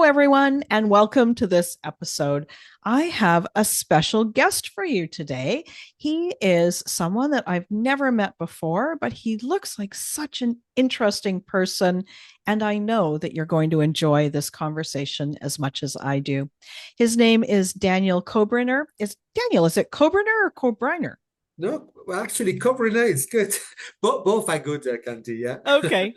everyone, and welcome to this episode. I have a special guest for you today. He is someone that I've never met before, but he looks like such an interesting person. And I know that you're going to enjoy this conversation as much as I do. His name is Daniel Kobryner. Is it Kobryner or Kobryner? No, well, actually, Kobryner is good. Both are good, Candy, yeah. Okay.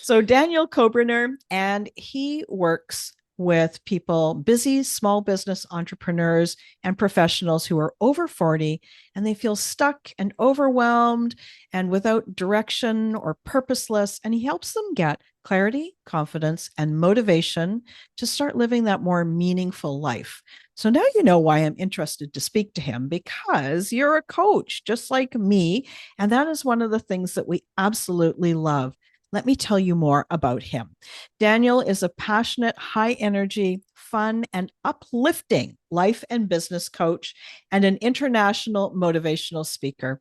So Daniel Kobryner, and he works with people, busy small business entrepreneurs and professionals who are over 40 and they feel stuck and overwhelmed and without direction or purposeless. And he helps them get clarity, confidence, and motivation to start living that more meaningful life. So now you know why I'm interested to speak to him, because you're a coach just like me. And that is one of the things that we absolutely love. Let me tell you more about him. Daniel is a passionate, high energy, fun, and uplifting life and business coach and an international motivational speaker.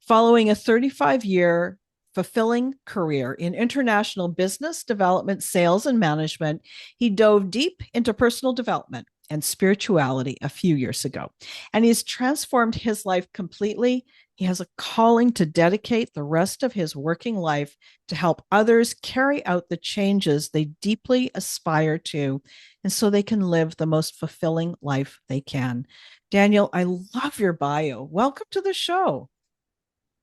Following a 35-year fulfilling career in international business development, sales, and management, he dove deep into personal development and spirituality a few years ago. And he's transformed his life completely. He has a calling to dedicate the rest of his working life to help others carry out the changes they deeply aspire to, and so they can live the most fulfilling life they can. Daniel, I love your bio. Welcome to the show.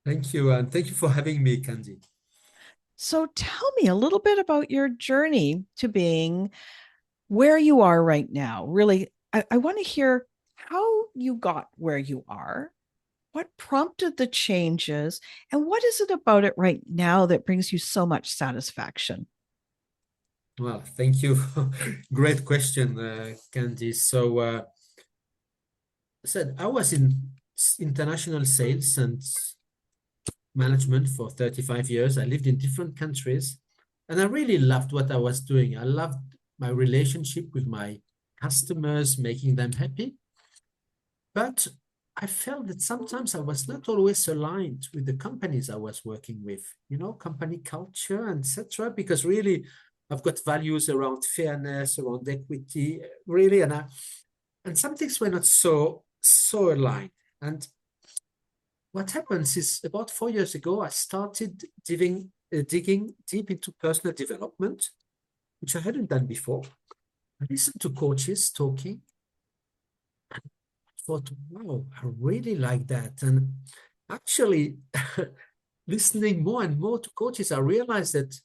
Thank you, and thank you for having me, Candy. So tell me a little bit about your journey to being where you are right now. Really, I want to hear how you got where you are, what prompted the changes, and what is it about it right now that brings you so much satisfaction? Well, thank you. Great question, Candy. I said I was in international sales and management for 35 years. I lived in different countries, and I really loved what I was doing. I loved my relationship with my customers, making them happy. But I felt that sometimes I was not always aligned with the companies I was working with, company culture, etc. Because really, I've got values around fairness, around equity, really, and some things were not so aligned. And what happens is about 4 years ago, I started digging deep into personal development, which I hadn't done before. I listened to coaches talking, thought, wow, I really like that. And actually, listening more and more to coaches, I realized that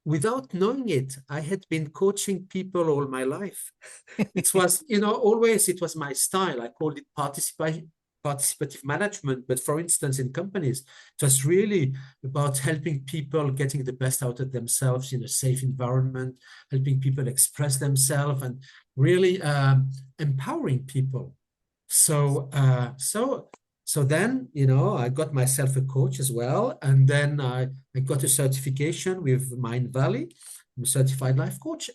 without knowing it, I had been coaching people all my life. It was, always it was my style. I called it participative management. But for instance, in companies, it was really about helping people getting the best out of themselves in a safe environment, helping people express themselves, and really empowering people. So then, I got myself a coach as well. And then I got a certification with Mind Valley. I'm a certified life coach.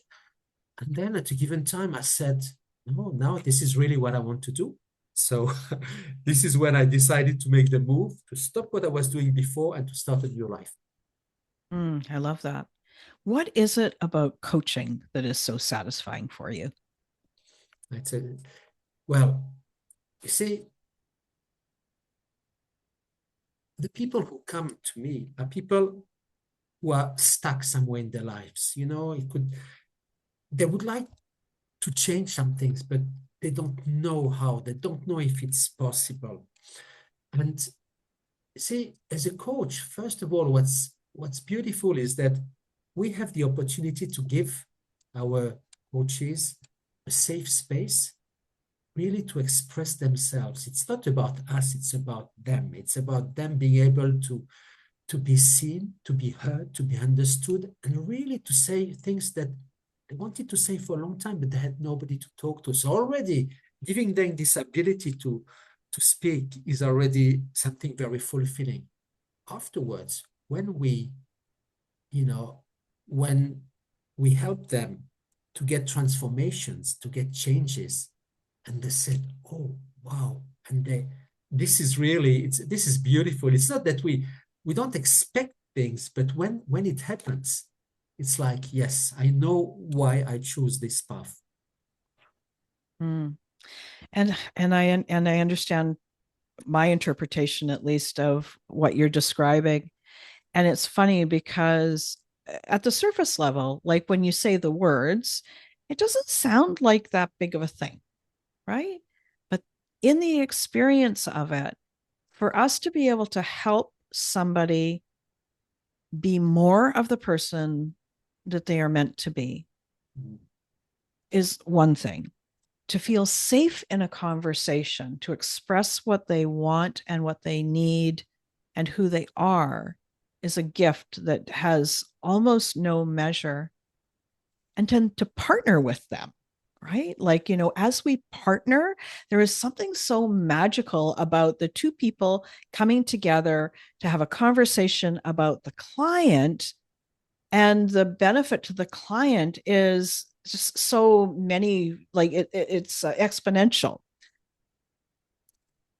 And then at a given time, I said, no, now this is really what I want to do. So this is when I decided to make the move to stop what I was doing before and to start a new life. I love that. What is it about coaching that is so satisfying for you? I said, well, you see, the people who come to me are people who are stuck somewhere in their lives. They would like to change some things, but they don't know how. They don't know if it's possible. And see, as a coach, first of all, what's beautiful is that we have the opportunity to give our coaches a safe space really to express themselves. It's not about us, it's about them. It's about them being able to be seen, to be heard, to be understood, and really to say things that they wanted to say for a long time, but they had nobody to talk to. So already giving them this ability to speak is already something very fulfilling. Afterwards, you know, when we help them to get transformations, to get changes, and they said, "Oh, wow!" And this is beautiful. It's not that we don't expect things, but when it happens, it's like, yes, I know why I choose this path. Mm. And I understand my interpretation, at least, of what you're describing. And it's funny because at the surface level, like when you say the words, it doesn't sound like that big of a thing, right? But in the experience of it, for us to be able to help somebody be more of the person that they are meant to be is one thing. To feel safe in a conversation, to express what they want and what they need and who they are is a gift that has almost no measure. And to partner with them, right? Like, as we partner, there is something so magical about the two people coming together to have a conversation about the client. And the benefit to the client is just so many, like it's exponential.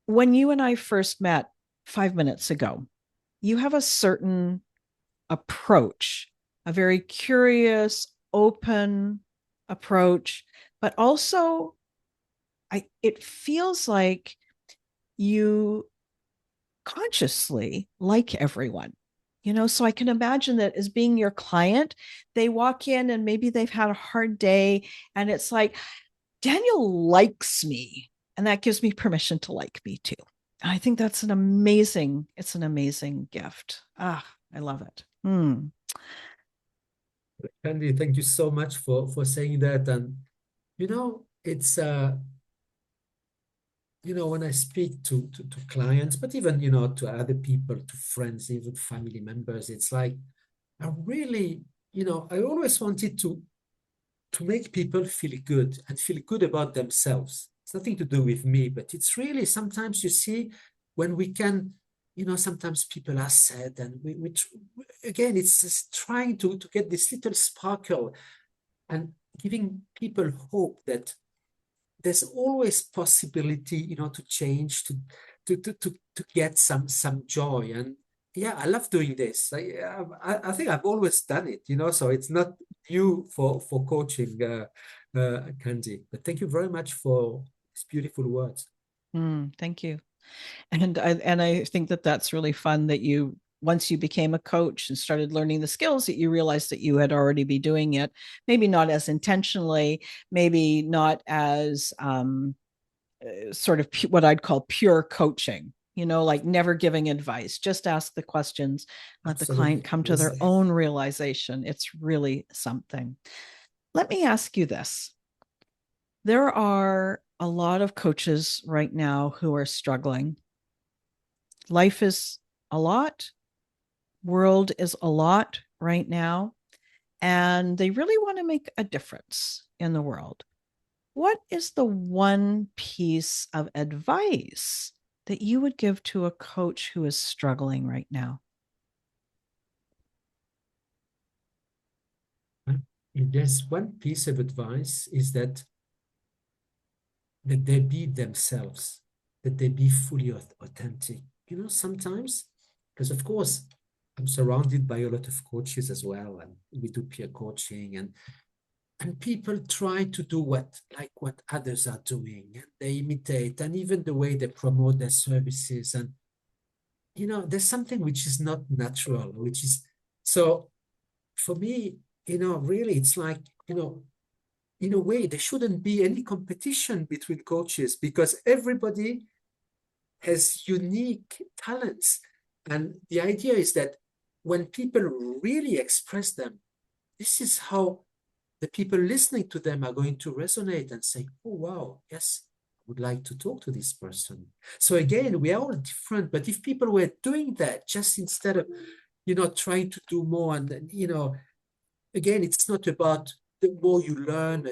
When you and I first met 5 minutes ago, you have a certain approach, a very curious, open approach, but also it feels like you consciously like everyone. So I can imagine that as being your client, they walk in and maybe they've had a hard day, and it's like, Daniel likes me, and that gives me permission to like me too. And I think that's it's an amazing gift. I love it. Candy, thank you so much for saying that. And it's when I speak to clients, but even to other people, to friends, even family members, it's like I really, I always wanted to make people feel good and feel good about themselves. It's nothing to do with me, but it's really sometimes you see when we can, sometimes people are sad, and again, it's just trying to get this little sparkle and giving people hope that there's always possibility, to change, to get some joy. And yeah, I love doing this. I think I've always done it, so it's not new for coaching, Candy. But thank you very much for these beautiful words. Thank you. And I think that that's really fun that you once you became a coach and started learning the skills, that you realized that you had already be doing it, maybe not as intentionally, maybe not as sort of what I'd call pure coaching, like never giving advice, just ask the questions, let the client Absolutely. come to Yes. their own realization. It's really something. Let me ask you this. There are a lot of coaches right now who are struggling. Life is a lot, world is a lot right now, and they really want to make a difference in the world. What is the one piece of advice that you would give to a coach who is struggling right now? If there's one piece of advice is that they be themselves, that they be fully authentic. Sometimes, because of course, I'm surrounded by a lot of coaches as well, and we do peer coaching, and people try to do what others are doing, and they imitate, and even the way they promote their services, and there's something which is not natural, which is so for me, really, it's like, in a way, there shouldn't be any competition between coaches because everybody has unique talents. And the idea is that when people really express them, this is how the people listening to them are going to resonate and say, oh, wow, yes, I would like to talk to this person. So again, we are all different, but if people were doing that just instead of, trying to do more, and, again, it's not about the more you learn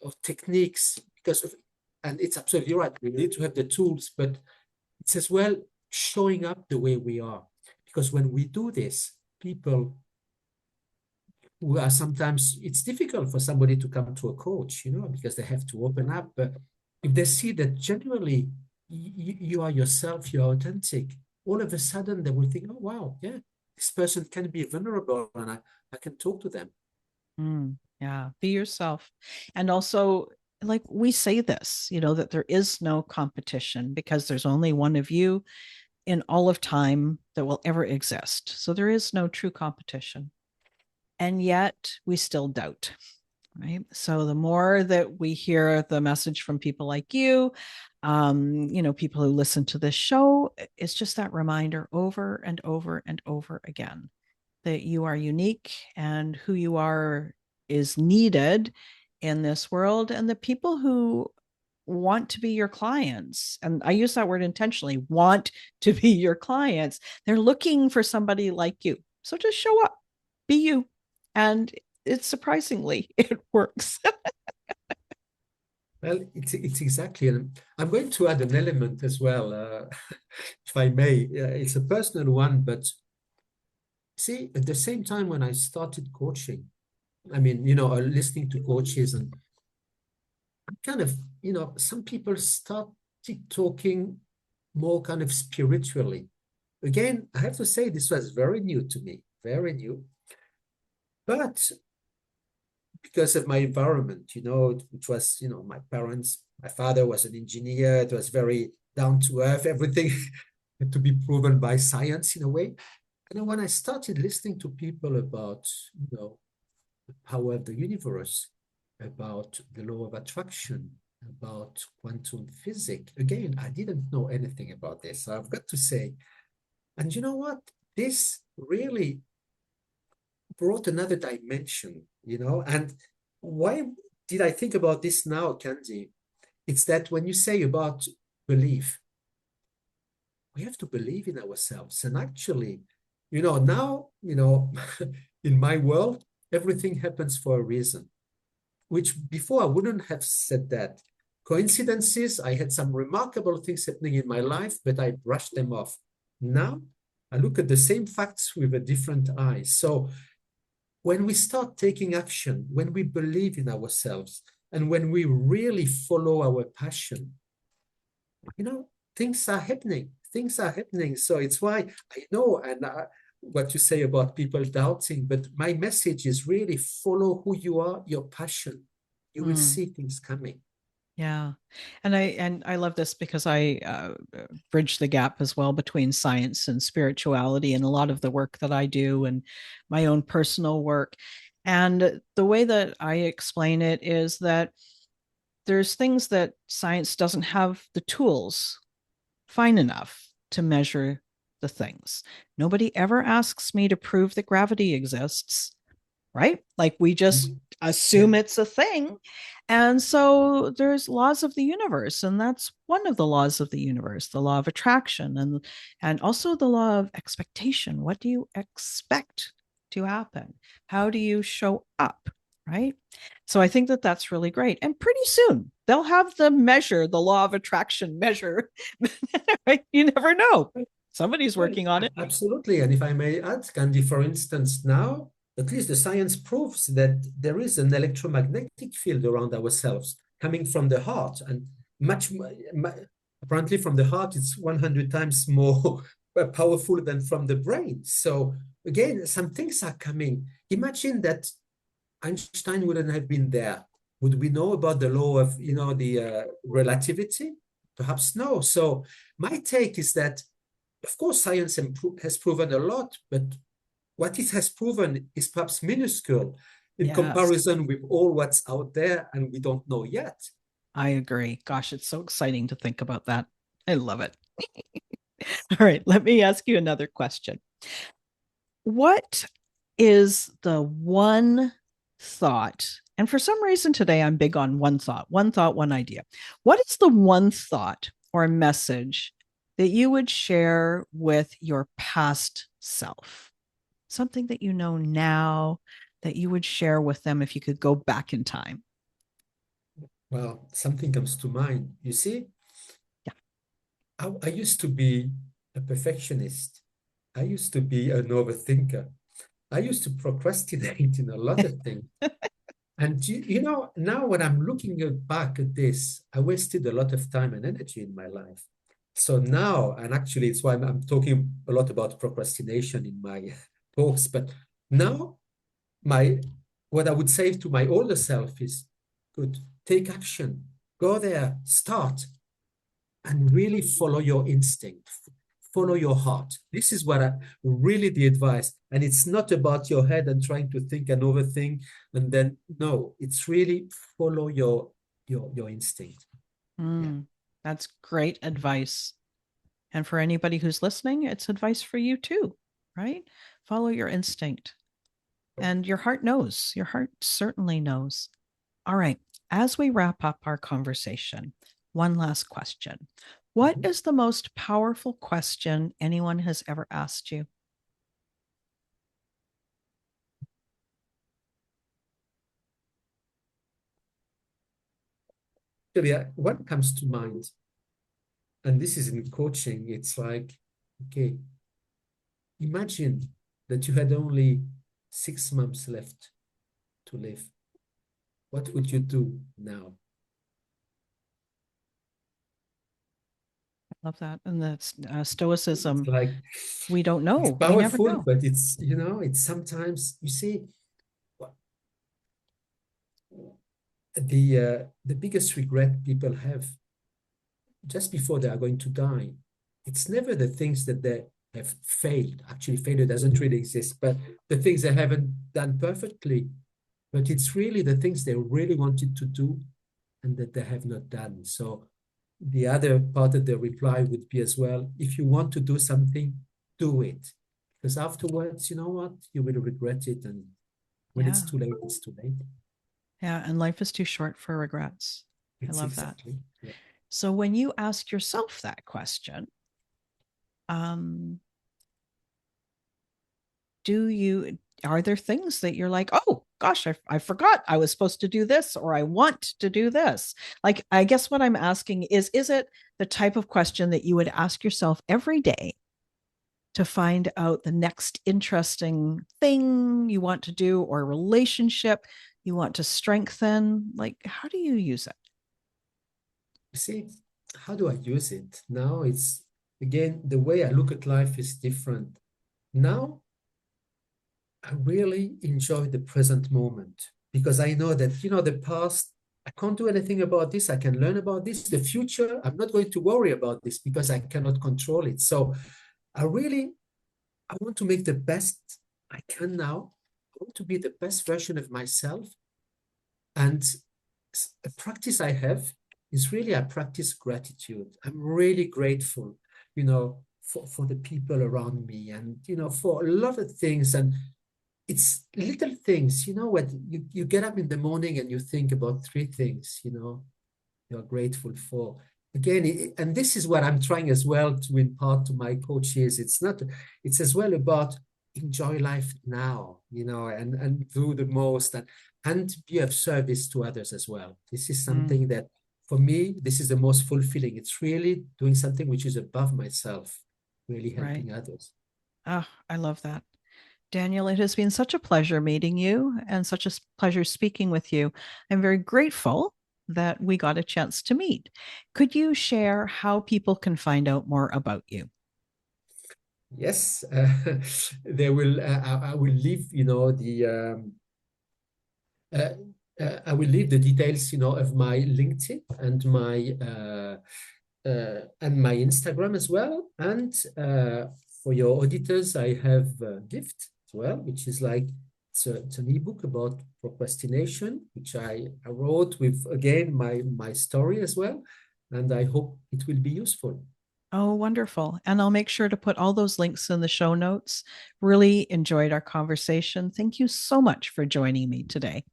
of techniques and it's absolutely right. We need to have the tools, but it's as well showing up the way we are. Because when we do this, people who are sometimes, it's difficult for somebody to come to a coach, because they have to open up. But if they see that genuinely you are yourself, you're authentic, all of a sudden they will think, oh, wow, yeah, this person can be vulnerable and I can talk to them. Yeah, be yourself. And also, like we say this, that there is no competition because there's only one of you in all of time that will ever exist. So there is no true competition. And yet we still doubt, right? So the more that we hear the message from people like you, people who listen to this show, it's just that reminder over and over and over again that you are unique and who you are is needed in this world. And the people who want to be your clients, and I use that word intentionally, want to be your clients, they're looking for somebody like you. So just show up, be you. And it's surprisingly, it works. Well, it's exactly, and I'm going to add an element as well, if I may. It's a personal one, but see, at the same time when I started coaching, I mean, listening to coaches, and I kind of, some people started talking more kind of spiritually. Again, I have to say this was very new to me, very new. But because of my environment, which was, my parents, my father was an engineer, it was very down to earth, everything had to be proven by science in a way. And when I started listening to people about, the power of the universe, about the law of attraction, about quantum physics, again, I didn't know anything about this. So I've got to say, and you know what? This really brought another dimension, and why did I think about this now, Candy? It's that when you say about belief, we have to believe in ourselves. And actually, now, in my world, everything happens for a reason, which before I wouldn't have said that. Coincidences, I had some remarkable things happening in my life, but I brushed them off. Now, I look at the same facts with a different eye. So when we start taking action, when we believe in ourselves, and when we really follow our passion, things are happening. Things are happening. So it's why I know, and what you say about people doubting, but my message is really follow who you are, your passion. You will Mm. see things coming. Yeah. And I love this because I bridge the gap as well between science and spirituality and a lot of the work that I do and my own personal work. And the way that I explain it is that there's things that science doesn't have the tools fine enough to measure the things. Nobody ever asks me to prove that gravity exists, right? Like we just Yeah. assume it's a thing. And so there's laws of the universe, and that's one of the laws of the universe, the law of attraction and also the law of expectation. What do you expect to happen? How do you show up, right? So I think that that's really great. And pretty soon they'll have the law of attraction measure. Right? You never know. Somebody's Well, working on it. absolutely. And if I may add, Candy, for instance, now, at least the science proves that there is an electromagnetic field around ourselves coming from the heart. And apparently from the heart, it's 100 times more powerful than from the brain. So again, some things are coming. Imagine that Einstein wouldn't have been there. Would we know about the law of, the relativity? Perhaps no. So my take is that of course, science has proven a lot, but what it has proven is perhaps minuscule in Yes, comparison with all what's out there and we don't know yet. I agree. Gosh, it's so exciting to think about that. I love it. All right, let me ask you another question. What is the one thought? And for some reason today, I'm big on one thought, one idea. What is the one thought or message that you would share with your past self? Something that you know now that you would share with them if you could go back in time. Well, something comes to mind. You see, Yeah. I used to be a perfectionist. I used to be an overthinker. I used to procrastinate in a lot of things. And now when I'm looking back at this, I wasted a lot of time and energy in my life. So now, and actually it's why I'm talking a lot about procrastination in my talks, but now my what I would say to my older self is, good, take action, go there, start, and really follow your instinct, follow your heart. This is what I really the advice. And it's not about your head and trying to think and overthink. And then no, it's really follow your instinct. Yeah. That's great advice. And for anybody who's listening, it's advice for you too, right? Follow your instinct. And your heart knows. Your heart certainly knows. All right. As we wrap up our conversation, one last question. What Mhm. is the most powerful question anyone has ever asked you? Yeah, what comes to mind, and this is in coaching, it's like, okay, imagine that you had only 6 months left to live. What would you do now? I love that. And that's It's stoicism. like, We don't it's know. We never powerful, know. but it's sometimes, you see, the biggest regret people have just before they are going to die, it's never the things that they have failed. Actually, failure doesn't really exist, but the things they haven't done perfectly. But it's really the things they really wanted to do and that they have not done. So the other part of the reply would be as well, if you want to do something, do it. Because afterwards, you know what? You will regret it. And when it's Yeah. too late, it's too late. Yeah. And life is too short for regrets. I It's love that. exactly, yeah. So when you ask yourself that question, um, do you are there things that you're like, oh gosh, I forgot I was supposed to do this, or I want to do this? Like, I guess what I'm asking is it the type of question that you would ask yourself every day to find out the next interesting thing you want to do or relationship you want to strengthen? Like, how do you use it? You see, how do I use it? Now it's, again, the way I look at life is different. Now I really enjoy the present moment because I know that, the past, I can't do anything about this. I can learn about this. The future, I'm not going to worry about this because I cannot control it. So I really, I want to make the best I can now. I want to be the best version of myself. And a practice I have is really I practice gratitude. I'm really grateful, for the people around me and, for a lot of things. And it's little things, what you get up in the morning and you think about three things, you're grateful for. Again, and this is what I'm trying as well to impart to my coaches. It's as well about enjoy life now, and do the most and be of service to others as well. This is Mm, something that for me, this is the most fulfilling. It's really doing something which is above myself, really right. helping others. Oh, I love that. Daniel, it has been such a pleasure meeting you and such a pleasure speaking with you. I'm very grateful that we got a chance to meet. Could you share how people can find out more about you? Yes, they will. I will leave, uh, I will leave the details, of my LinkedIn and my Instagram as well. And for your auditors, I have a gift as well, which is like it's an ebook about procrastination, which I wrote with again my story as well, and I hope it will be useful. Oh, wonderful. And I'll make sure to put all those links in the show notes. Really enjoyed our conversation. Thank you so much for joining me today.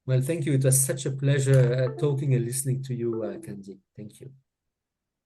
Well, thank you. It was such a pleasure talking and listening to you, Candy. Thank you.